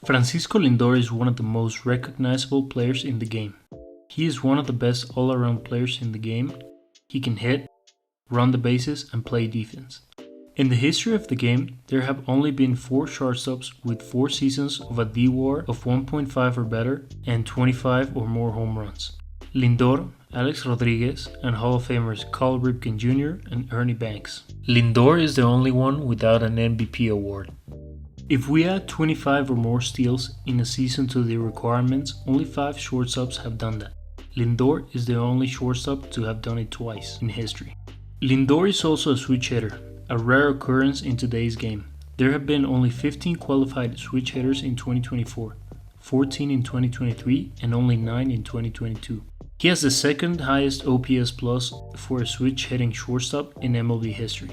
Francisco Lindor is one of the most recognizable players in the game. He is one of the best all-around players in the game. He can hit, run the bases, and play defense. In the history of the game, there have only been 4 shortstops with 4 seasons of a D-WAR of 1.5 or better and 25 or more home runs. Lindor, Alex Rodriguez, and Hall of Famers Cal Ripken Jr. and Ernie Banks. Lindor is the only one without an MVP award. If we add 25 or more steals in a season to the requirements, only 5 shortstops have done that. Lindor is the only shortstop to have done it twice in history. Lindor is also a switch hitter, a rare occurrence in today's game. There have been only 15 qualified switch hitters in 2024, 14 in 2023, and only 9 in 2022. He has the second highest OPS plus for a switch hitting shortstop in MLB history.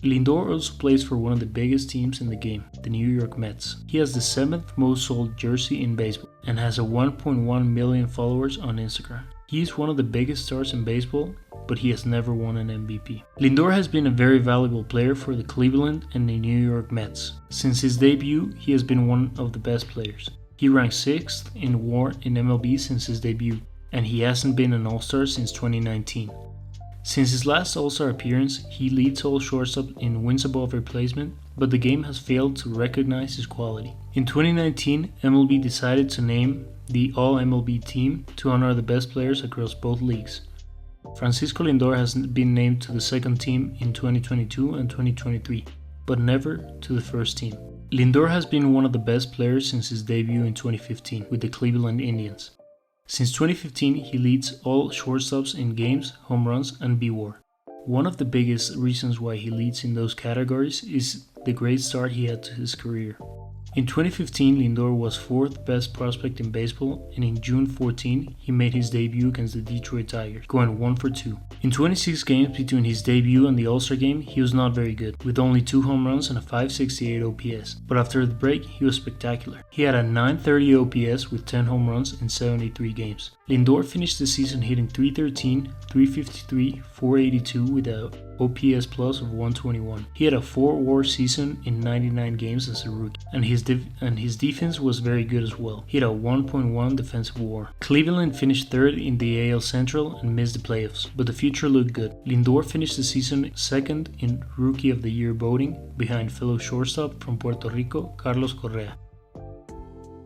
Lindor also plays for one of the biggest teams in the game, the New York Mets. He has the 7th most sold jersey in baseball and has a 1.1 million followers on Instagram. He is one of the biggest stars in baseball, but he has never won an MVP. Lindor has been a very valuable player for the Cleveland and the New York Mets. Since his debut, he has been one of the best players. He ranked 6th in WAR in MLB since his debut, and he hasn't been an All-Star since 2019. Since his last All-Star appearance, he leads all shortstops in wins above replacement, but the game has failed to recognize his quality. In 2019, MLB decided to name the All-MLB team to honor the best players across both leagues. Francisco Lindor has been named to the second team in 2022 and 2023, but never to the first team. Lindor has been one of the best players since his debut in 2015 with the Cleveland Indians. Since 2015, he leads all shortstops in games, home runs, and B-WAR. One of the biggest reasons why he leads in those categories is the great start he had to his career. In 2015, Lindor was 4th best prospect in baseball, and in June 14, he made his debut against the Detroit Tigers, going 1 for 2. In 26 games between his debut and the All-Star game, he was not very good, with only 2 home runs and a .568 OPS. But after the break, he was spectacular. He had a .930 OPS with 10 home runs in 73 games. Lindor finished the season hitting .313, .353, .482 with a OPS plus of 121. He had a 4 WAR season in 99 games as a rookie, and his defense was very good as well. He had a 1.1 defensive WAR. Cleveland finished 3rd in the AL Central and missed the playoffs, but the future looked good. Lindor finished the season 2nd in Rookie of the Year voting, behind fellow shortstop from Puerto Rico, Carlos Correa.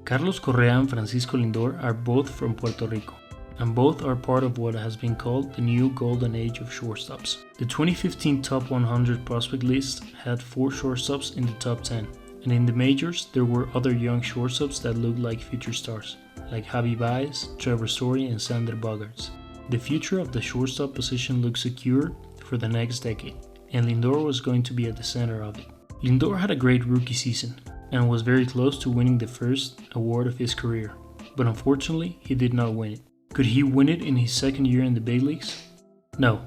Carlos Correa and Francisco Lindor are both from Puerto Rico, and both are part of what has been called the new golden age of shortstops. The 2015 Top 100 prospect list had 4 shortstops in the top 10, and in the majors there were other young shortstops that looked like future stars, like Javi Baez, Trevor Story, and Sander Bogaerts. The future of the shortstop position looked secure for the next decade, and Lindor was going to be at the center of it. Lindor had a great rookie season, and was very close to winning the first award of his career, but unfortunately he did not win it. Could he win it in his second year in the big leagues? No.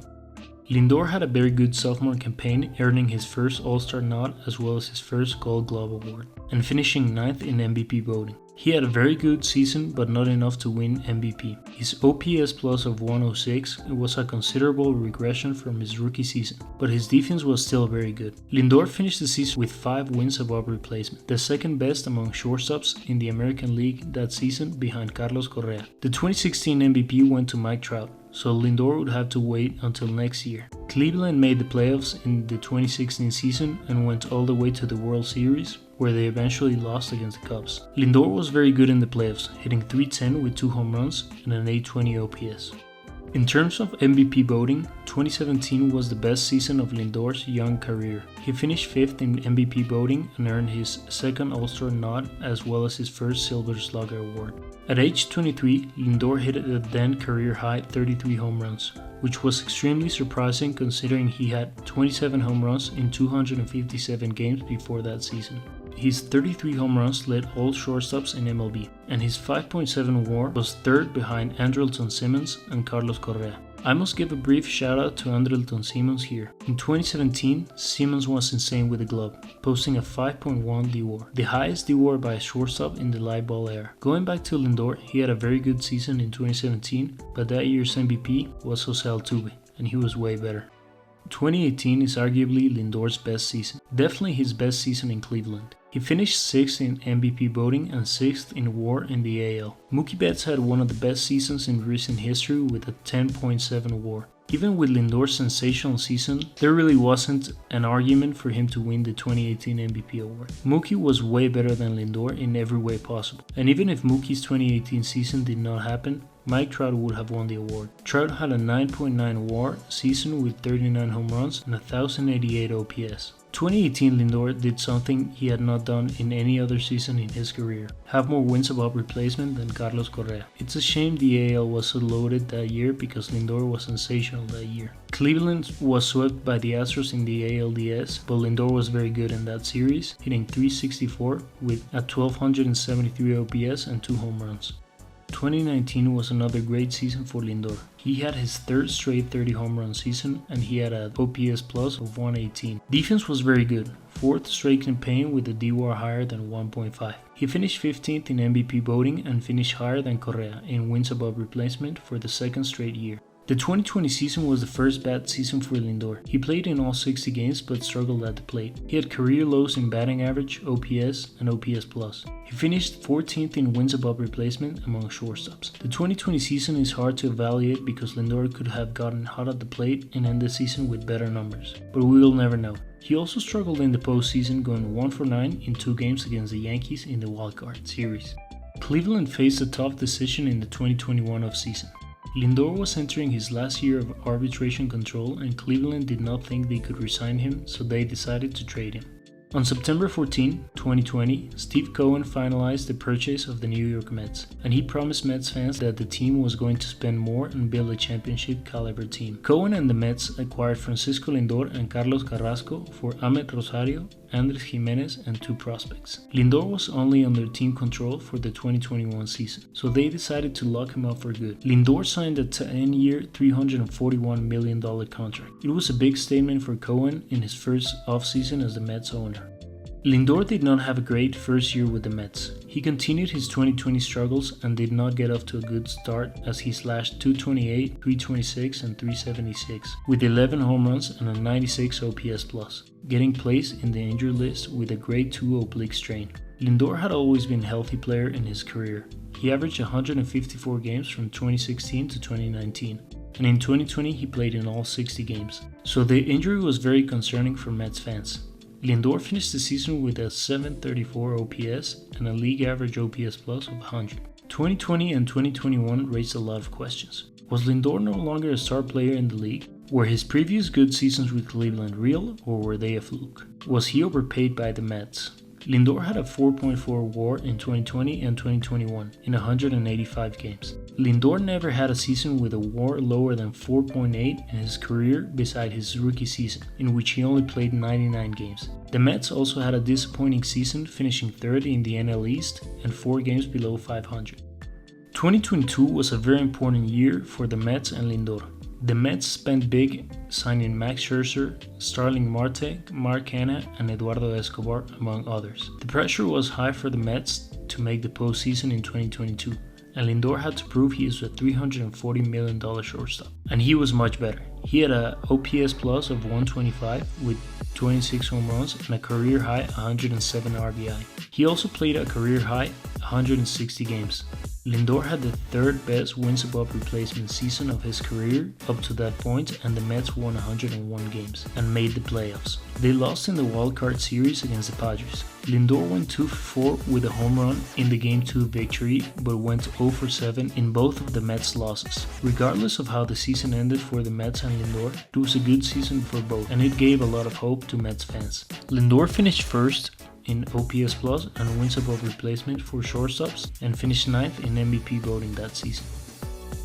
Lindor had a very good sophomore campaign, earning his first All-Star nod as well as his first Gold Glove award, and finishing 9th in MVP voting. He had a very good season, but not enough to win MVP. His OPS plus of 106 was a considerable regression from his rookie season, but his defense was still very good. Lindor finished the season with 5 wins above replacement, the second best among shortstops in the American League that season behind Carlos Correa. The 2016 MVP went to Mike Trout, so Lindor would have to wait until next year. Cleveland made the playoffs in the 2016 season and went all the way to the World Series, where they eventually lost against the Cubs. Lindor was very good in the playoffs, hitting .310 with 2 home runs and an .820 OPS. In terms of MVP voting, 2017 was the best season of Lindor's young career. He finished 5th in MVP voting and earned his second All-Star nod as well as his first Silver Slugger award. At age 23, Lindor hit a then career-high 33 home runs, which was extremely surprising considering he had 27 home runs in 257 games before that season. His 33 home runs led all shortstops in MLB, and his 5.7 WAR was 3rd behind Andrelton Simmons and Carlos Correa. I must give a brief shout out to Andrelton Simmons here. In 2017, Simmons was insane with the glove, posting a 5.1 D-WAR, the highest D-WAR by a shortstop in the live ball era. Going back to Lindor, he had a very good season in 2017, but that year's MVP was Jose Altuve, and he was way better. 2018 is arguably Lindor's best season, definitely his best season in Cleveland. He finished 6th in MVP voting and 6th in WAR in the AL. Mookie Betts had one of the best seasons in recent history with a 10.7 WAR. Even with Lindor's sensational season, there really wasn't an argument for him to win the 2018 MVP award. Mookie was way better than Lindor in every way possible, and even if Mookie's 2018 season did not happen, Mike Trout would have won the award. Trout had a 9.9 WAR season with 39 home runs and 1,088 OPS. 2018 Lindor did something he had not done in any other season in his career, have more wins above replacement than Carlos Correa. It's a shame the AL was so loaded that year because Lindor was sensational that year. Cleveland was swept by the Astros in the ALDS, but Lindor was very good in that series, hitting .364 with a 1,273 OPS and 2 home runs. 2019 was another great season for Lindor. He had his third straight 30 home run season and he had an OPS plus of 118. Defense was very good, 4th straight campaign with a DWAR higher than 1.5. He finished 15th in MVP voting and finished higher than Correa in wins above replacement for the 2nd straight year. The 2020 season was the first bad season for Lindor. He played in all 60 games but struggled at the plate. He had career lows in batting average, OPS, and OPS+. He finished 14th in wins above replacement among shortstops. The 2020 season is hard to evaluate because Lindor could have gotten hot at the plate and end the season with better numbers, but we will never know. He also struggled in the postseason, going 1 for 9 in 2 games against the Yankees in the wildcard series. Cleveland faced a tough decision in the 2021 offseason. Lindor was entering his last year of arbitration control and Cleveland did not think they could resign him, so they decided to trade him. On September 14, 2020, Steve Cohen finalized the purchase of the New York Mets, and he promised Mets fans that the team was going to spend more and build a championship-caliber team. Cohen and the Mets acquired Francisco Lindor and Carlos Carrasco for Amet Rosario, Andres Jimenez, and 2 prospects. Lindor was only under team control for the 2021 season, so they decided to lock him up for good. Lindor signed a 10-year, $341 million contract. It was a big statement for Cohen in his first offseason as the Mets owner. Lindor did not have a great first year with the Mets. He continued his 2020 struggles and did not get off to a good start as he slashed .228, .326, and .376 with 11 home runs and a 96 OPS+, getting placed in the injured list with a grade 2 oblique strain. Lindor had always been a healthy player in his career. He averaged 154 games from 2016 to 2019, and in 2020 he played in all 60 games. So the injury was very concerning for Mets fans. Lindor finished the season with a 734 OPS and a league average OPS plus of 100. 2020 and 2021 raised a lot of questions. Was Lindor no longer a star player in the league? Were his previous good seasons with Cleveland real, or were they a fluke? Was he overpaid by the Mets? Lindor had a 4.4 WAR in 2020 and 2021 in 185 games. Lindor never had a season with a WAR lower than 4.8 in his career beside his rookie season, in which he only played 99 games. The Mets also had a disappointing season, finishing 3rd in the NL East and 4 games below 500. 2022 was a very important year for the Mets and Lindor. The Mets spent big, signing Max Scherzer, Starling Marte, Mark Hanna, and Eduardo Escobar, among others. The pressure was high for the Mets to make the postseason in 2022, and Lindor had to prove he is a $340 million shortstop. And he was much better. He had a OPS plus of 125 with 26 home runs and a career high 107 RBI. He also played a career high 160 games. Lindor had the 3rd best wins above replacement season of his career up to that point, and the Mets won 101 games and made the playoffs. They lost in the wildcard series against the Padres. Lindor went 2 for 4 with a home run in the Game 2 victory, but went 0 for 7 in both of the Mets' losses. Regardless of how the season ended for the Mets and Lindor, it was a good season for both, and it gave a lot of hope to Mets fans. Lindor finished 1st in OPS plus and wins above replacement for shortstops and finished 9th in MVP voting that season.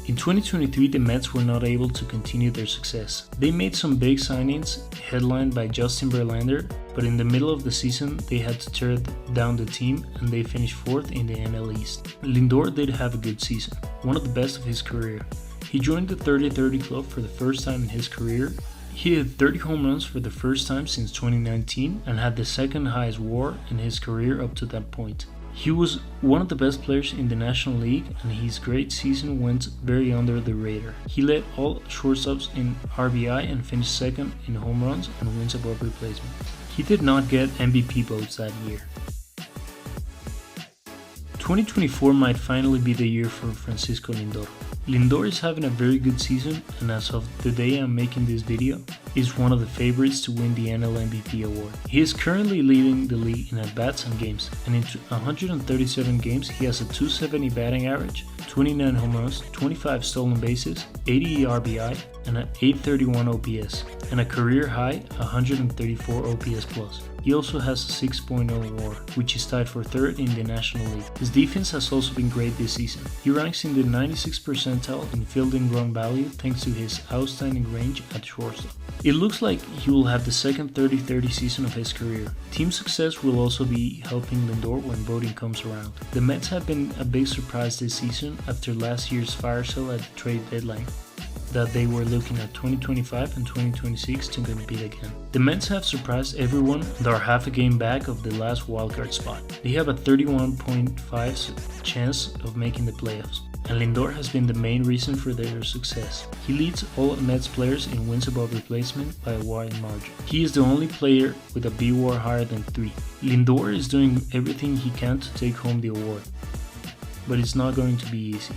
In 2023, the Mets were not able to continue their success. They made some big signings, headlined by Justin Verlander, but in the middle of the season, they had to tear down the team and they finished 4th in the NL East. Lindor did have a good season, one of the best of his career. He joined the 30-30 club for the first time in his career. He had 30 home runs for the first time since 2019 and had the 2nd highest WAR in his career up to that point. He was one of the best players in the National League, and his great season went very under the radar. He led all shortstops in RBI and finished second in home runs and wins above replacement. He did not get MVP votes that year. 2024 might finally be the year for Francisco Lindor. Lindor is having a very good season, and as of the day I'm making this video, is one of the favorites to win the NL MVP award. He is currently leading the league in at-bats and games, and in 137 games he has a .270 batting average, 29 home runs, 25 stolen bases, 80 RBI, and an .831 OPS, and a career high 134 OPS plus. He also has a 6.0 WAR, which is tied for third in the National League. His defense has also been great this season. He ranks in the 96th percentile in fielding run value thanks to his outstanding range at shortstop. It looks like he will have the second 30-30 season of his career. Team success will also be helping Lindor when voting comes around. The Mets have been a big surprise this season after last year's fire sale at the trade deadline, that they were looking at 2025 and 2026 to compete again. The Mets have surprised everyone and are half a game back of the last wildcard spot. They have a 31.5% chance of making the playoffs, and Lindor has been the main reason for their success. He leads all Mets players in wins above replacement by a wide margin. He is the only player with a BWAR higher than 3. Lindor is doing everything he can to take home the award, but it's not going to be easy.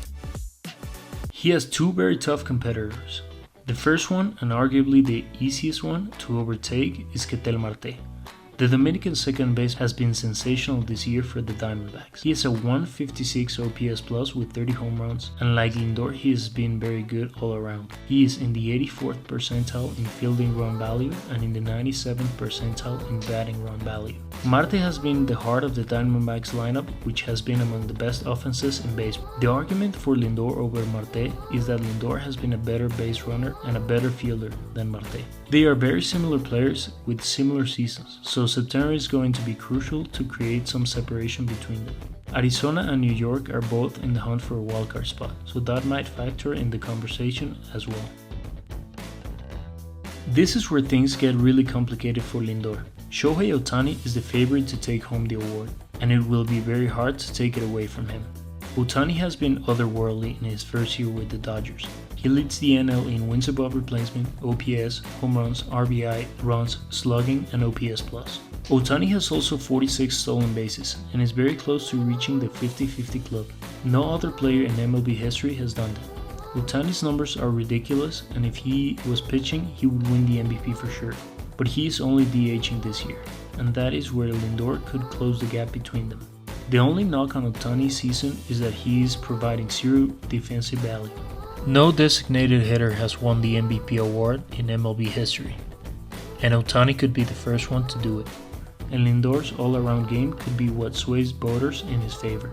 He has two very tough competitors. The first one, and arguably the easiest one to overtake, is Ketel Marte. The Dominican second base has been sensational this year for the Diamondbacks. He has a 156 OPS plus with 30 home runs, and like Lindor, he has been very good all around. He is in the 84th percentile in fielding run value and in the 97th percentile in batting run value. Marte has been the heart of the Diamondbacks lineup, which has been among the best offenses in baseball. The argument for Lindor over Marte is that Lindor has been a better base runner and a better fielder than Marte. They are very similar players with similar seasons, so September is going to be crucial to create some separation between them. Arizona and New York are both in the hunt for a wildcard spot, so that might factor in the conversation as well. This is where things get really complicated for Lindor. Shohei Ohtani is the favorite to take home the award, and it will be very hard to take it away from him. Ohtani has been otherworldly in his first year with the Dodgers. He leads the NL in wins above replacement, OPS, home runs, RBI, runs, slugging, and OPS plus. Ohtani has also 46 stolen bases and is very close to reaching the 50-50 club. No other player in MLB history has done that. Ohtani's numbers are ridiculous, and if he was pitching, he would win the MVP for sure. But he is only DHing this year, and that is where Lindor could close the gap between them. The only knock on Ohtani's season is that he is providing zero defensive value. No designated hitter has won the MVP award in MLB history, and Ohtani could be the first one to do it, and Lindor's all-around game could be what sways voters in his favor.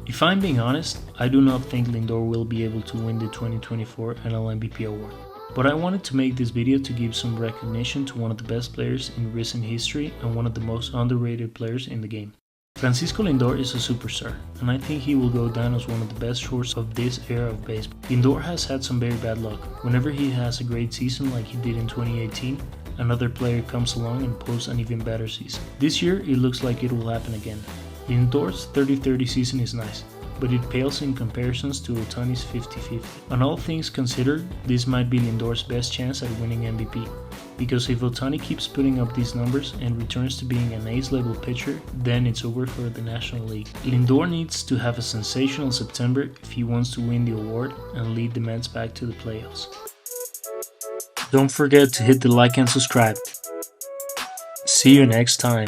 If I'm being honest, I do not think Lindor will be able to win the 2024 NL MVP award, but I wanted to make this video to give some recognition to one of the best players in recent history and one of the most underrated players in the game. Francisco Lindor is a superstar, and I think he will go down as one of the best shorts of this era of baseball. Lindor has had some very bad luck. Whenever he has a great season like he did in 2018, another player comes along and posts an even better season. This year, it looks like it will happen again. Lindor's 30-30 season is nice, but it pales in comparisons to Ohtani's 50-50. On all things considered, this might be Lindor's best chance at winning MVP, because if Ohtani keeps putting up these numbers and returns to being an ace-level pitcher, then it's over for the National League. Lindor needs to have a sensational September if he wants to win the award and lead the Mets back to the playoffs. Don't forget to hit the like and subscribe. See you next time.